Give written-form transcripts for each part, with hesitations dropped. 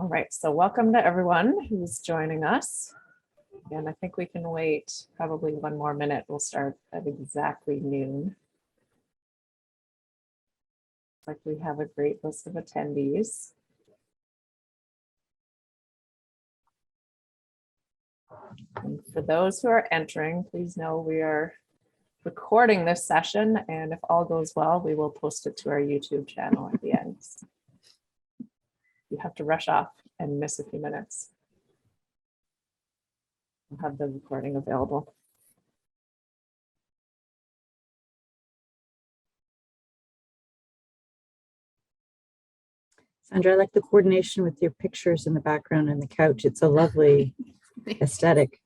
All right, so welcome to everyone who's joining us. And I think we can wait probably one more minute. We'll start at exactly noon. Looks like we have a great list of attendees. And for those who are entering, please know we are recording this session, and if all goes well, we will post it to our YouTube channel at the end. You have to rush off and miss a few minutes. We'll have the recording available. Sandra, I like the coordination with your pictures in the background and the couch. It's a lovely aesthetic.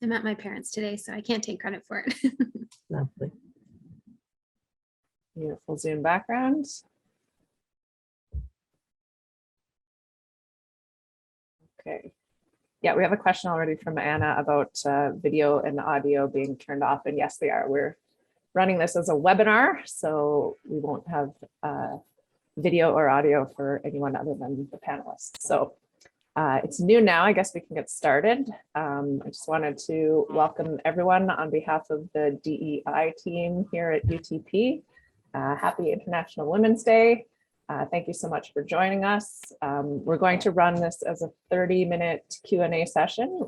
I'm at my parents' today, so I can't take credit for it. Lovely. Beautiful Zoom background. Okay. Yeah, we have a question already from Anna about video and audio being turned off. And yes, they are. We're running this as a webinar, so we won't have video or audio for anyone other than the panelists. So it's noon now. I guess we can get started. I just wanted to welcome everyone on behalf of the DEI team here at UTP. Happy International Women's Day. Thank you so much for joining us. We're going to run this as a 30-minute Q&A session.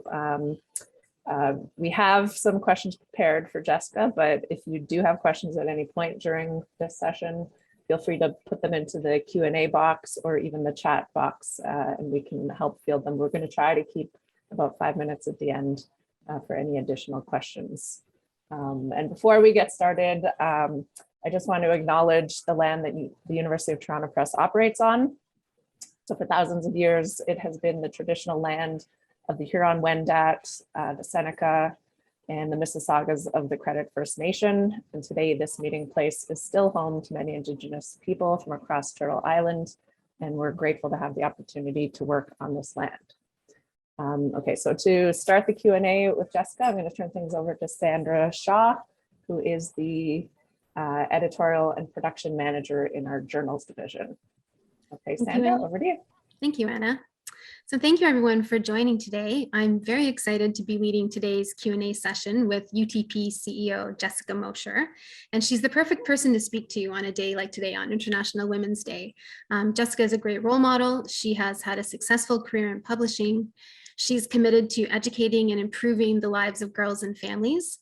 We have some questions prepared for Jessica, but if you do have questions at any point during this session, feel free to put them into the Q&A box or even the chat box, and we can help field them. We're going to try to keep about 5 minutes at the end for any additional questions. And before we get started, I just want to acknowledge the land that the University of Toronto Press operates on. So for thousands of years, it has been the traditional land of the Huron-Wendat, the Seneca, and the Mississaugas of the Credit First Nation. And today, this meeting place is still home to many Indigenous people from across Turtle Island, and we're grateful to have the opportunity to work on this land. Okay, so to start the Q&A with Jessica, I'm going to turn things over to Sandra Shaw, who is the editorial and production manager in our journals division. Okay, Sandra, over to you. Thank you, Anna. So thank you everyone for joining today. I'm very excited to be leading today's Q&A session with UTP CEO Jessica Mosher, and she's the perfect person to speak to on a day like today on International Women's Day. Jessica is a great role model. She has had a successful career in publishing. She's committed to educating and improving the lives of girls and families.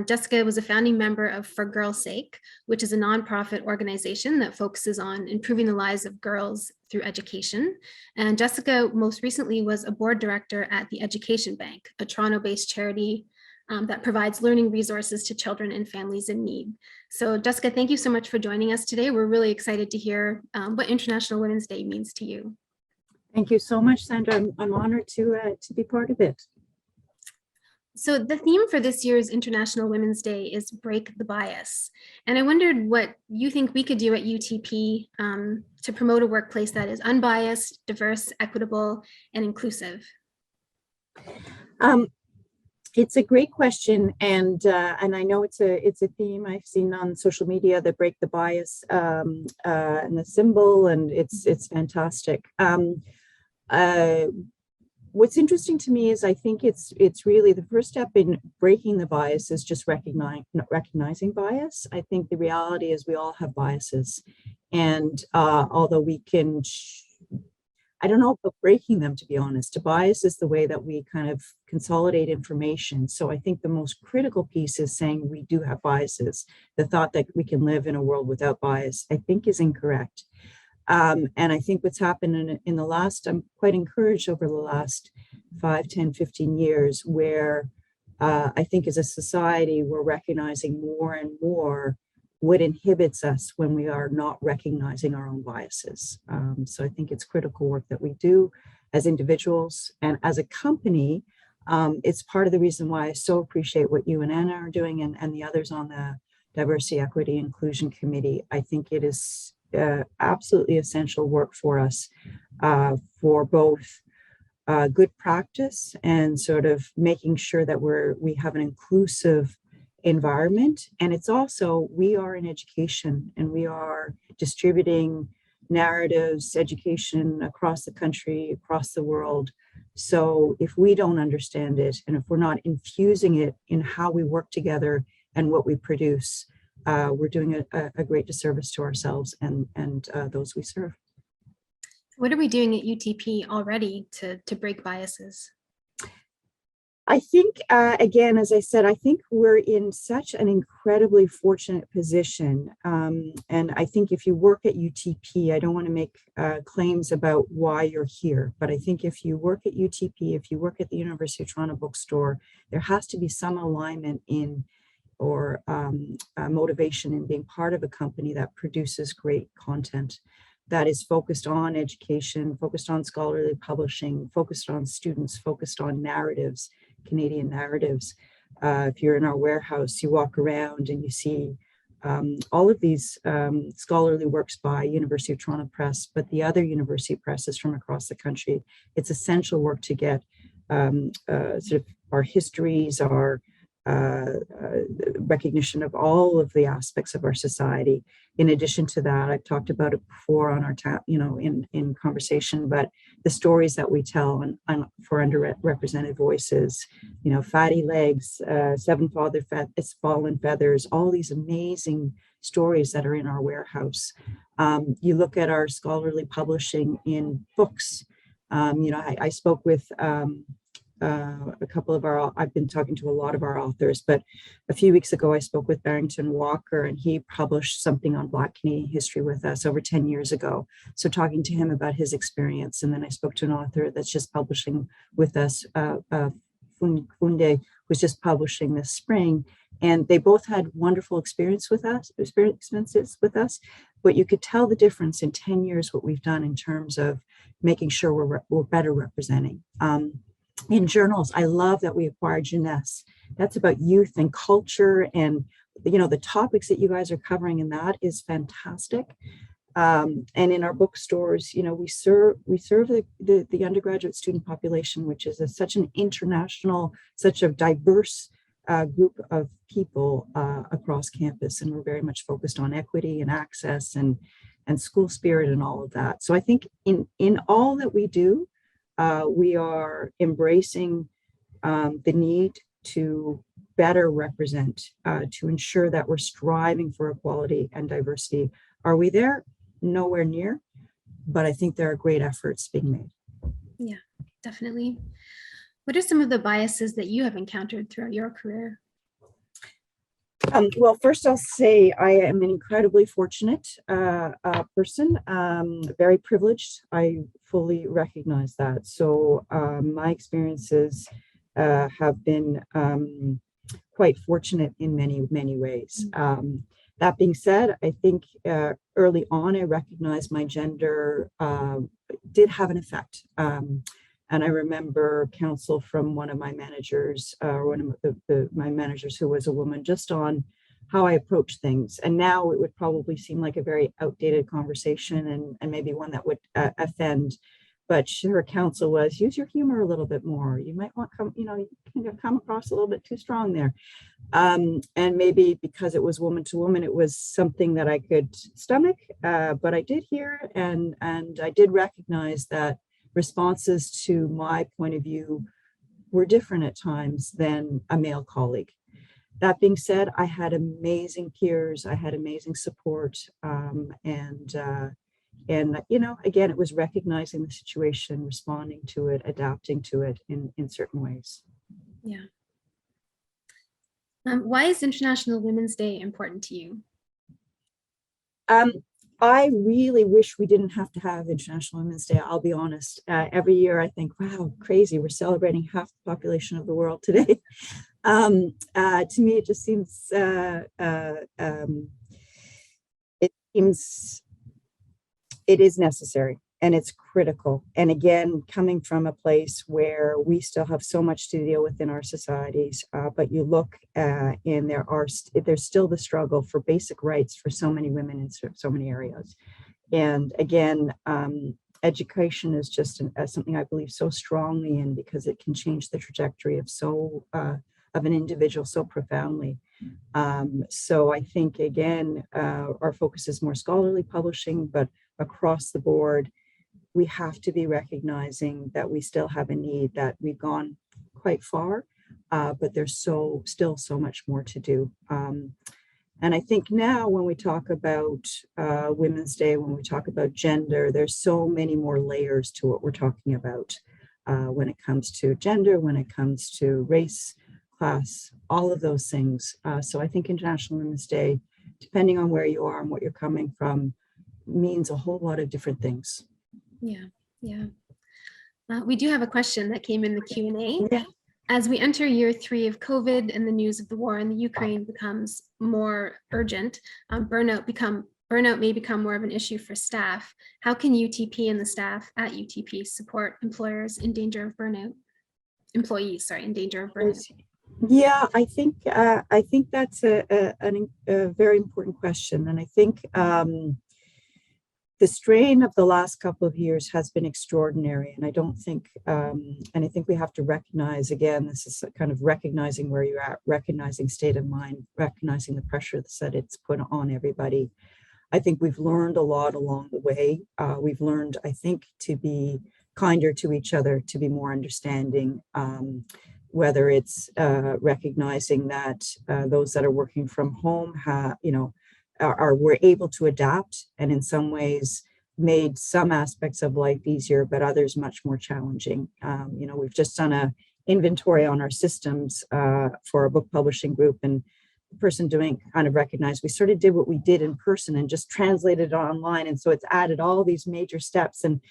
Jessica was a founding member of ForGirlSake, which is a nonprofit organization that focuses on improving the lives of girls through education. And Jessica most recently was a board director at the Education Bank, a Toronto-based charity that provides learning resources to children and families in need. So Jessica, thank you so much for joining us today. We're really excited to hear what International Women's Day means to you. Thank you so much, Sandra. I'm honored to be part of it. So the theme for this year's International Women's Day is Break the Bias. And I wondered what you think we could do at UTP to promote a workplace that is unbiased, diverse, equitable, and inclusive. It's a great question, and I know it's a theme I've seen on social media, the Break the Bias and the symbol, and it's fantastic. What's interesting to me is I think it's really the first step in breaking the bias is just recognizing bias. I think the reality is we all have biases, and although we can, I don't know about breaking them, to be honest. A bias is the way that we kind of consolidate information. So I think the most critical piece is saying we do have biases. The thought that we can live in a world without bias, I think, is incorrect. And I think what's happened in the last, I'm quite encouraged over the last 5, 10, 15 years, where I think as a society, we're recognizing more and more what inhibits us when we are not recognizing our own biases. So I think it's critical work that we do as individuals and as a company. It's part of the reason why I so appreciate what you and Anna are doing and the others on the Diversity, Equity, Inclusion Committee. I think it is absolutely essential work for us for both good practice and sort of making sure that we have an inclusive environment. And it's also, we are in education and we are distributing narratives, education across the country, across the world. So if we don't understand it, and if we're not infusing it in how we work together and what we produce, we're doing a great disservice to ourselves and those we serve. What are we doing at UTP already to break biases? I think, again, as I said, I think we're in such an incredibly fortunate position. And I think if you work at UTP, I don't want to make claims about why you're here, but I think if you work at UTP, if you work at the University of Toronto Bookstore, there has to be some alignment in or motivation in being part of a company that produces great content, that is focused on education, focused on scholarly publishing, focused on students, focused on narratives, Canadian narratives. If you're in our warehouse, you walk around and you see all of these scholarly works by University of Toronto Press, but the other university presses from across the country. It's essential work to get sort of our histories, our recognition of all of the aspects of our society. In addition to that, I've talked about it before on our in conversation, but the stories that we tell for underrepresented voices, Fatty Legs, Seven Fallen Feathers, all these amazing stories that are in our warehouse. You look at our scholarly publishing in books. I spoke with a couple of I've been talking to a lot of our authors, but a few weeks ago I spoke with Barrington Walker, and he published something on Black Canadian history with us over 10 years ago. So talking to him about his experience. And then I spoke to an author that's just publishing with us, Funde, was just publishing this spring. And they both had wonderful experiences with us, but you could tell the difference in 10 years, what we've done in terms of making sure we're better representing. In journals, I love that we acquired Jeunesse. That's about youth and culture, and the topics that you guys are covering in that is fantastic. And in our bookstores, we serve the undergraduate student population, which is such an international, such a diverse group of people across campus, and we're very much focused on equity and access and school spirit and all of that. So I think in all that we do, we are embracing the need to better represent, to ensure that we're striving for equality and diversity. Are we there? Nowhere near, but I think there are great efforts being made. Yeah, definitely. What are some of the biases that you have encountered throughout your career? Well, first I'll say I am an incredibly fortunate person, very privileged. I fully recognize that. So my experiences have been quite fortunate in many, many ways. That being said, I think early on I recognized my gender did have an effect. And I remember counsel from one of my managers, one of my managers who was a woman, just on how I approach things. And now it would probably seem like a very outdated conversation and maybe one that would offend. But her counsel was, use your humor a little bit more. You might want you can come across a little bit too strong there. And maybe because it was woman to woman, it was something that I could stomach. But I did hear and I did recognize that responses to my point of view were different at times than a male colleague. That being said, I had amazing peers, I had amazing support, and again, it was recognizing the situation, responding to it, adapting to it in certain ways. Yeah. Why is International Women's Day important to you? I really wish we didn't have to have International Women's Day. I'll be honest. Every year I think, wow, crazy. We're celebrating half the population of the world today. To me, it just seems, it is necessary and it's critical. And again, coming from a place where we still have so much to deal with in our societies, but you look and there's still the struggle for basic rights for so many women in so many areas. And again, education is just something I believe so strongly in, because it can change the trajectory of an individual so profoundly. So I think, again, our focus is more scholarly publishing, but across the board, we have to be recognizing that we still have a need, that we've gone quite far, but there's still so much more to do. And I think now when we talk about Women's Day, when we talk about gender, there's so many more layers to what we're talking about when it comes to gender, when it comes to race, class, all of those things. So I think International Women's Day, depending on where you are and what you're coming from, means a whole lot of different things. Yeah. We do have a question that came in the Q&A. Yeah. As we enter year 3 of COVID and the news of the war in the Ukraine becomes more urgent, burnout may become more of an issue for staff. How can UTP and the staff at UTP support employees in danger of burnout? Yeah, I think that's a very important question, and I think the strain of the last couple of years has been extraordinary, and I don't think, and I think we have to recognize, again, this is kind of recognizing where you're at, recognizing state of mind, recognizing the pressure that it's put on everybody. I think we've learned a lot along the way. We've learned, I think, to be kinder to each other, to be more understanding, whether it's recognizing that those that are working from home were able to adapt, and in some ways made some aspects of life easier, but others much more challenging. We've just done an inventory on our systems for a book publishing group, and the person doing kind of recognized we sort of did what we did in person and just translated it online. And so it's added all these major steps, and,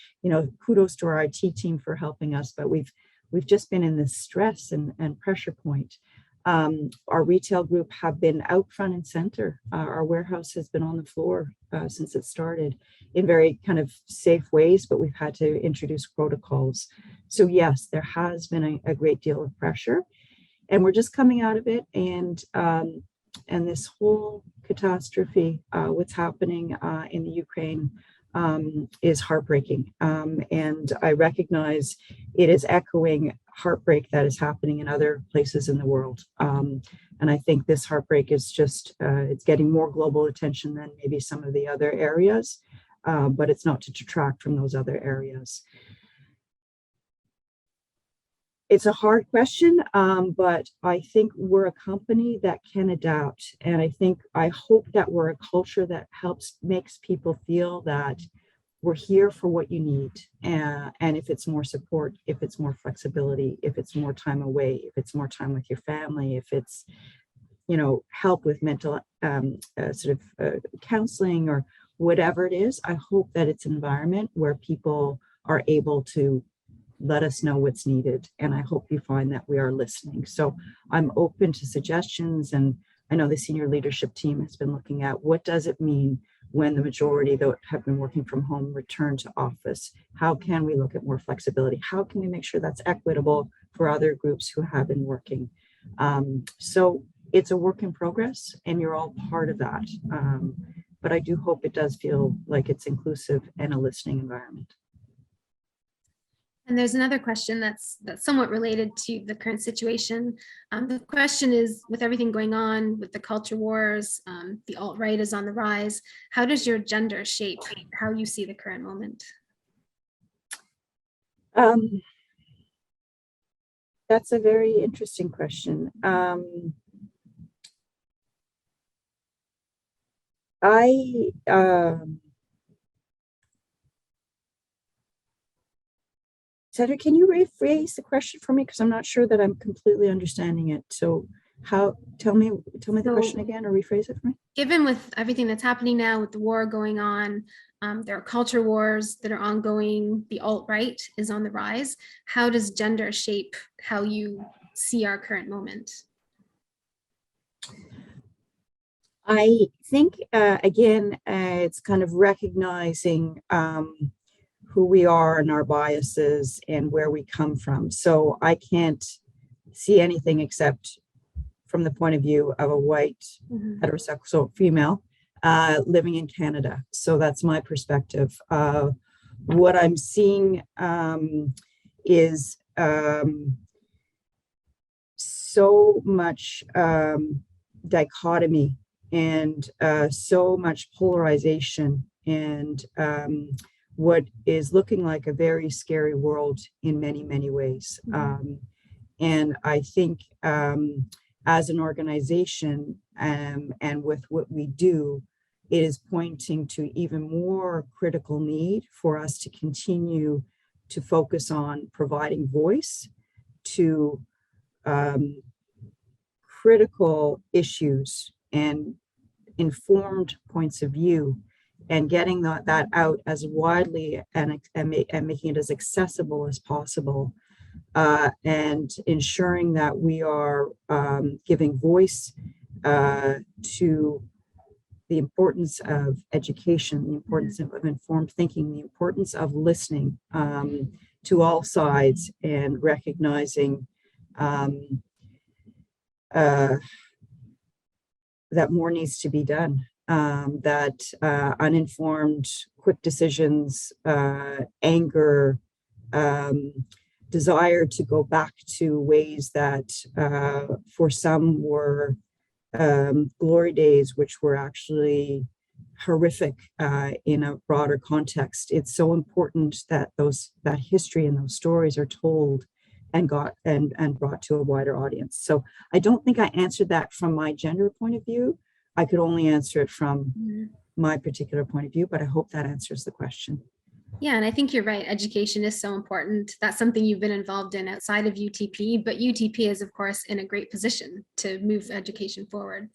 kudos to our IT team for helping us, but we've just been in this stress and pressure point. Our retail group have been out front and center. Our warehouse has been on the floor since it started in very kind of safe ways, but we've had to introduce protocols. So yes, there has been a great deal of pressure, and we're just coming out of it. And this whole catastrophe, what's happening in the Ukraine, is heartbreaking. And I recognize it is echoing heartbreak that is happening in other places in the world. And I think this heartbreak is just, it's getting more global attention than maybe some of the other areas, but it's not to detract from those other areas. It's a hard question, but I think we're a company that can adapt. And I hope that we're a culture that makes people feel that we're here for what you need. And if it's more support, if it's more flexibility, if it's more time away, if it's more time with your family, if it's, help with mental counseling or whatever it is, I hope that it's an environment where people are able to let us know what's needed. And I hope you find that we are listening. So I'm open to suggestions. And I know the senior leadership team has been looking at what does it mean when the majority that have been working from home return to office? How can we look at more flexibility? How can we make sure that's equitable for other groups who have been working? So it's a work in progress, and you're all part of that. But I do hope it does feel like it's inclusive and a listening environment. And there's another question that's somewhat related to the current situation. The question is, with everything going on with the culture wars, the alt-right is on the rise, how does your gender shape how you see the current moment? That's a very interesting question. Cedric, can you rephrase the question for me? Because I'm not sure that I'm completely understanding it. So tell me the question again, or rephrase it for me. Given with everything that's happening now with the war going on, there are culture wars that are ongoing, the alt-right is on the rise. How does gender shape how you see our current moment? I think, again, it's kind of recognizing who we are and our biases and where we come from. So I can't see anything except from the point of view of a white heterosexual female living in Canada. So that's my perspective. What I'm seeing is so much dichotomy and so much polarization and what is looking like a very scary world in many, many ways. And I think as an organization and with what we do, it is pointing to even more critical need for us to continue to focus on providing voice to critical issues and informed points of view, and getting that out as widely and making it as accessible as possible, and ensuring that we are giving voice to the importance of education, the importance of informed thinking, the importance of listening to all sides, and recognizing that more needs to be done, that uninformed, quick decisions, anger, desire to go back to ways that for some were glory days, which were actually horrific in a broader context. It's so important that that history and those stories are told and brought to a wider audience. So I don't think I answered that from my gender point of view. I could only answer it from my particular point of view, but I hope that answers the question. Yeah, and I think you're right. Education is so important. That's something you've been involved in outside of UTP, but UTP is, of course, in a great position to move education forward,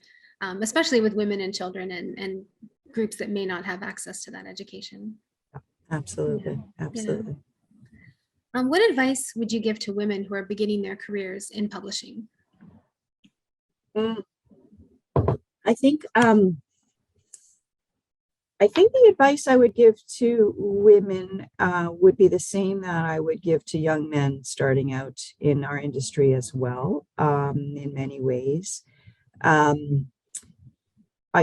especially with women and children and groups that may not have access to that education. Absolutely, Yeah. absolutely. Yeah. What advice would you give to women who are beginning their careers in publishing? I think the advice I would give to women would be the same that I would give to young men starting out in our industry as well, in many ways. I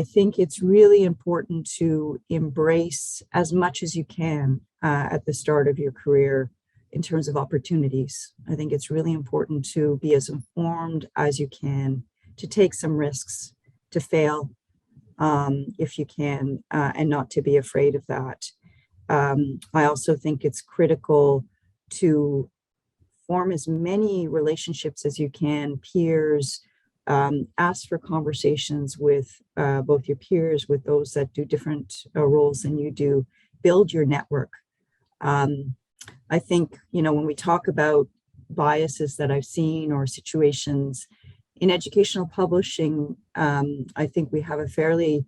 think it's really important to embrace as much as you can at the start of your career in terms of opportunities. I think it's really important to be as informed as you can, to take some risks, to fail if you can, and not to be afraid of that. I also think it's critical to form as many relationships as you can, peers, ask for conversations with both your peers, with those that do different roles than you do, build your network. I think, when we talk about biases that I've seen or situations in educational publishing, I think we have a fairly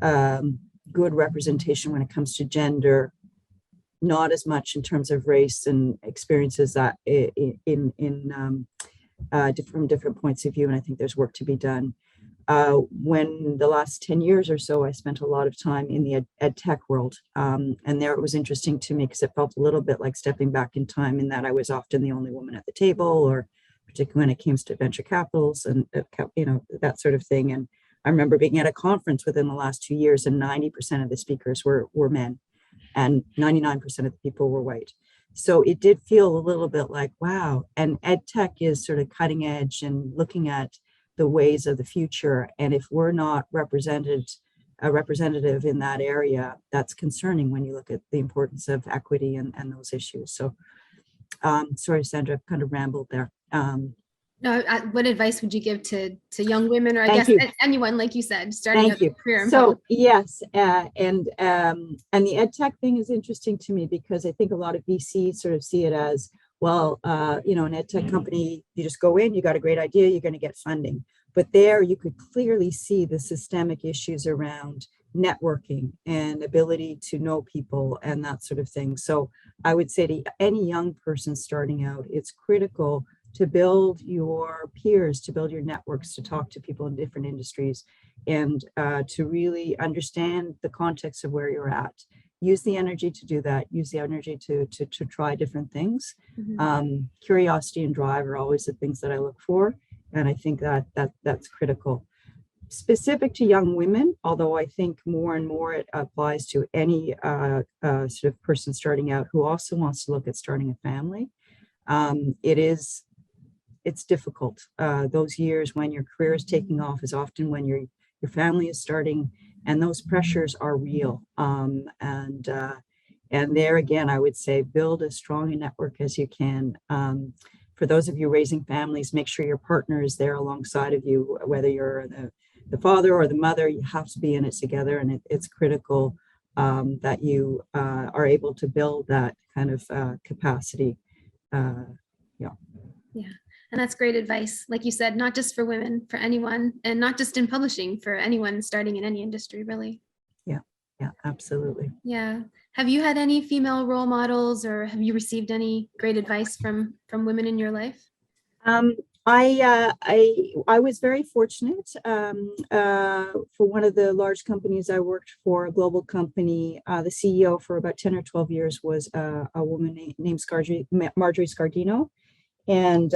good representation when it comes to gender, not as much in terms of race and experiences that from different points of view. And I think there's work to be done. When the last 10 years or so, I spent a lot of time in the ed tech world. And there it was interesting to me because it felt a little bit like stepping back in time, in that I was often the only woman at the table, or particularly when it came to venture capitals and, that sort of thing. And I remember being at a conference within the last 2 years, and 90% of the speakers were men, and 99% of the people were white. So it did feel a little bit like, wow. And ed tech is sort of cutting edge and looking at the ways of the future. And if we're not representative in that area, that's concerning when you look at the importance of equity and those issues. So sorry, Sandra, I've kind of rambled there. No, what advice would you give to young women, or I Thank guess you. anyone, like you said, starting Thank out their you. career? So yes, and the ed tech thing is interesting to me, because I think a lot of VCs sort of see it as, well, an ed tech company, you just go in, you got a great idea, you're going to get funding. But there you could clearly see the systemic issues around networking and ability to know people and that sort of thing. So I would say to any young person starting out, it's critical to build your peers, to build your networks, to talk to people in different industries, and to really understand the context of where you're at. Use the energy to do that. Use the energy to try different things. Mm-hmm. Curiosity and drive are always the things that I look for, and I think that's critical. Specific to young women, although I think more and more it applies to any sort of person starting out who also wants to look at starting a family. It is it's difficult. Those years when your career is taking off is often when your family is starting, and those pressures are real. And there again, I would say build as strong a network as you can. For those of you raising families, make sure your partner is there alongside of you, whether you're the father or the mother. You have to be in it together, and it's critical that you are able to build that kind of capacity. Yeah. Yeah. And that's great advice. Like you said, not just for women, for anyone, and not just in publishing, for anyone starting in any industry, really. Yeah, absolutely. Yeah. Have you had any female role models, or have you received any great advice from women in your life? I was very fortunate. For one of the large companies I worked for, a global company, the CEO for about 10 or 12 years was a woman named Marjorie Scardino. And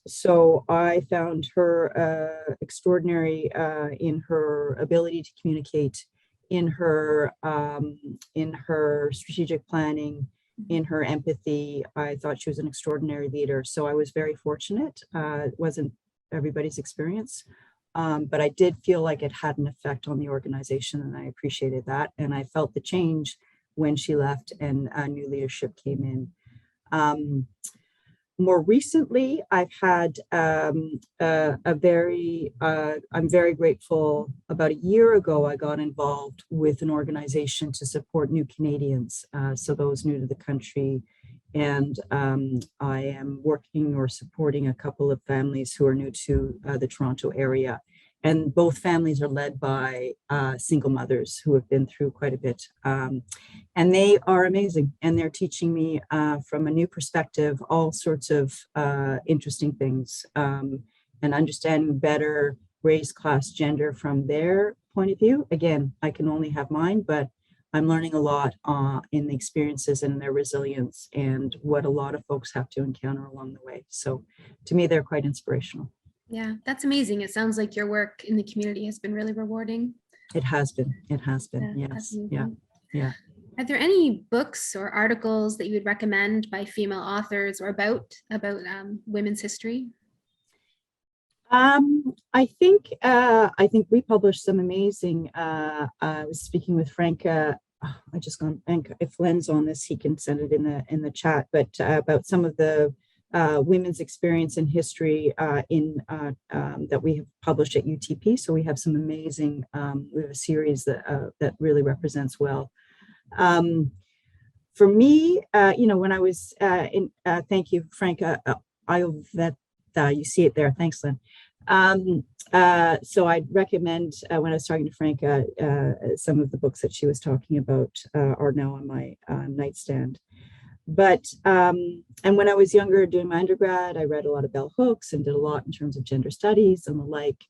so I found her extraordinary in her ability to communicate, in her strategic planning, in her empathy. I thought she was an extraordinary leader. So I was very fortunate. It wasn't everybody's experience, but I did feel like it had an effect on the organization, and I appreciated that. And I felt the change when she left and new leadership came in. More recently, I've had I'm very grateful. About a year ago, I got involved with an organization to support new Canadians, so those new to the country. And I am working or supporting a couple of families who are new to the Toronto area. And both families are led by single mothers who have been through quite a bit. And they are amazing. And they're teaching me from a new perspective, all sorts of interesting things, and understanding better race, class, gender from their point of view. Again, I can only have mine, but I'm learning a lot in the experiences and their resilience and what a lot of folks have to encounter along the way. So to me, they're quite inspirational. Yeah, that's amazing. It sounds like your work in the community has been really rewarding. It has been. It has been. Yeah, Yes. absolutely. Yeah. Are there any books or articles that you would recommend by female authors or about women's history? I think we published some amazing. I was speaking with Franca. I just gone. If Len's on this, he can send it in the chat. But about some of the women's experience in history that we have published at UTP. So we have some amazing. We have a series that really represents well. For me, when I was thank you, Franca. You see it there. Thanks, Len. So I'd recommend when I was talking to Franca, some of the books that she was talking about are now on my nightstand. But and when I was younger doing my undergrad, I read a lot of bell hooks and did a lot in terms of gender studies and the like,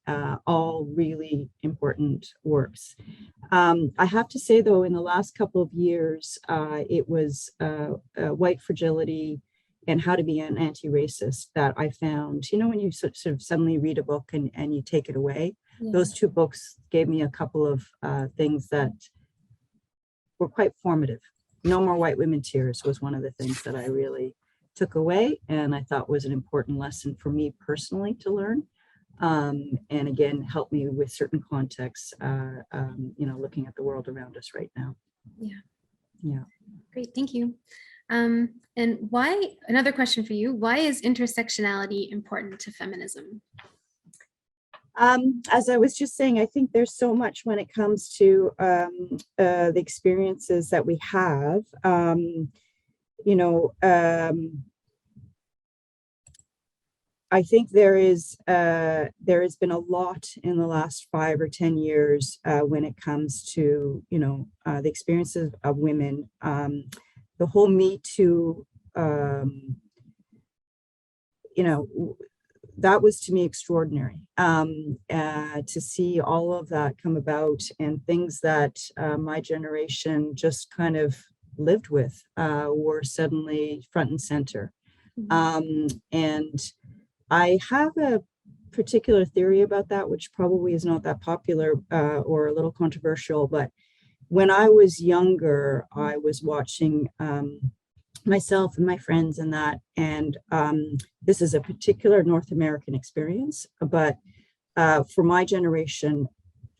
all really important works. I have to say, though, in the last couple of years, it was White Fragility and How to Be an Anti-Racist that I found, when you sort of suddenly read a book and you take it away. Yeah. Those two books gave me a couple of things that were quite formative. No More White Women Tears was one of the things that I really took away and I thought was an important lesson for me personally to learn. And again, helped me with certain contexts, looking at the world around us right now. Yeah. Great, thank you. And another question for you, why is intersectionality important to feminism? As I was just saying, I think there's so much when it comes to the experiences that we have. I think there has been a lot in the last 5 or 10 years when it comes to the experiences of women. The whole Me Too, that was to me extraordinary to see all of that come about and things that my generation just kind of lived with were suddenly front and center. Mm-hmm. And I have a particular theory about that, which probably is not that popular or a little controversial, but when I was younger, I was watching myself and my friends and that. And this is a particular North American experience, but for my generation,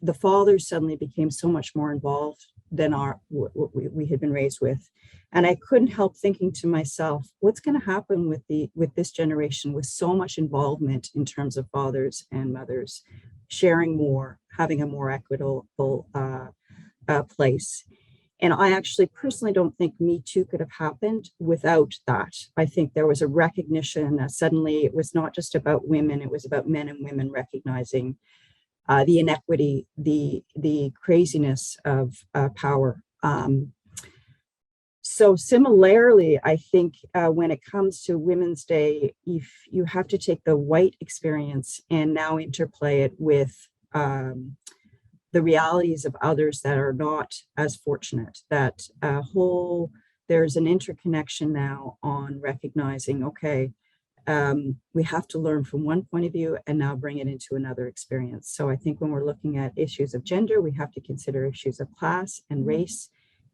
the fathers suddenly became so much more involved than what we had been raised with. And I couldn't help thinking to myself, what's going to happen with this generation with so much involvement in terms of fathers and mothers sharing more, having a more equitable place. And I actually personally don't think Me Too could have happened without that. I think there was a recognition that suddenly it was not just about women, it was about men and women recognizing the inequity, the craziness of power. So similarly, I think when it comes to Women's Day, if you have to take the white experience and now interplay it with the realities of others that are not as fortunate, that there's an interconnection now on recognizing, okay, we have to learn from one point of view and now bring it into another experience. So I think when we're looking at issues of gender, we have to consider issues of class and race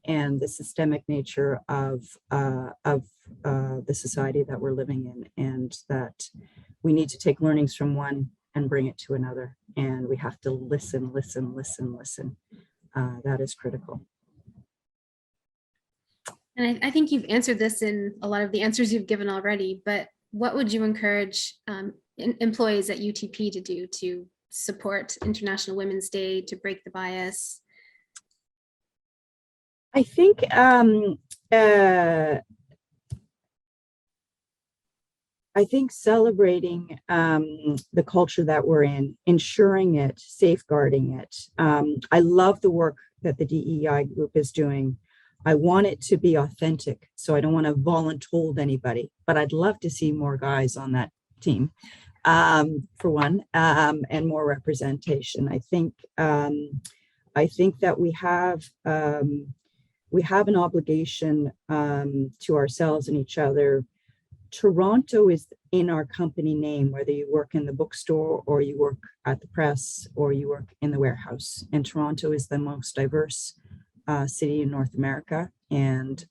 and the systemic nature of the society that we're living in, and that we need to take learnings from one and bring it to another. And we have to listen. That is critical. And I think you've answered this in a lot of the answers you've given already, but what would you encourage employees at UTP to do to support International Women's Day, to break the bias? I think celebrating the culture that we're in, ensuring it, safeguarding it. I love the work that the DEI group is doing. I want it to be authentic, so I don't want to voluntold anybody, but I'd love to see more guys on that team, for one, and more representation. I think that we have an obligation to ourselves and each other. Toronto is in our company name, whether you work in the bookstore or you work at the press or you work in the warehouse. And Toronto is the most diverse city in North America. And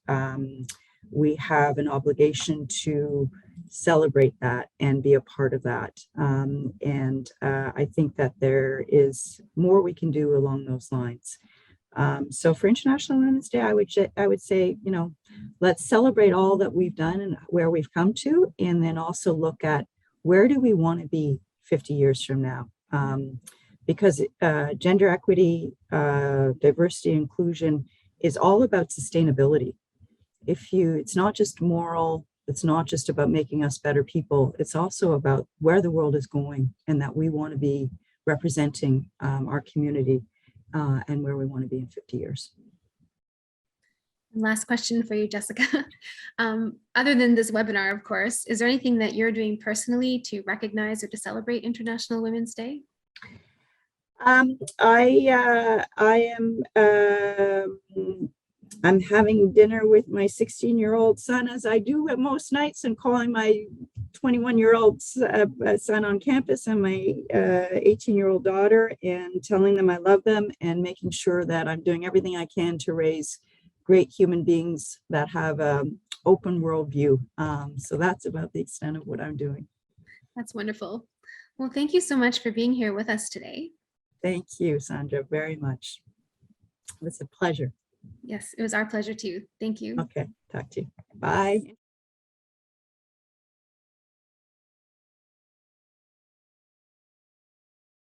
we have an obligation to celebrate that and be a part of that. I think that there is more we can do along those lines. So for International Women's Day, I would say, let's celebrate all that we've done and where we've come to, and then also look at where do we want to be 50 years from now? Because gender equity, diversity, inclusion is all about sustainability. It's not just moral, it's not just about making us better people, it's also about where the world is going and that we want to be representing our community and where we want to be in 50 years. Last question for you, Jessica. Other than this webinar, of course, is there anything that you're doing personally to recognize or to celebrate International Women's Day? I'm having dinner with my 16-year-old son, as I do at most nights, and calling my 21-year-old son on campus and my 18-year-old daughter and telling them I love them and making sure that I'm doing everything I can to raise great human beings that have an open worldview. So that's about the extent of what I'm doing. That's wonderful. Well, thank you so much for being here with us today. Thank you, Sandra, very much. It was a pleasure. Yes, it was our pleasure too. Thank you. Okay, talk to you. Bye.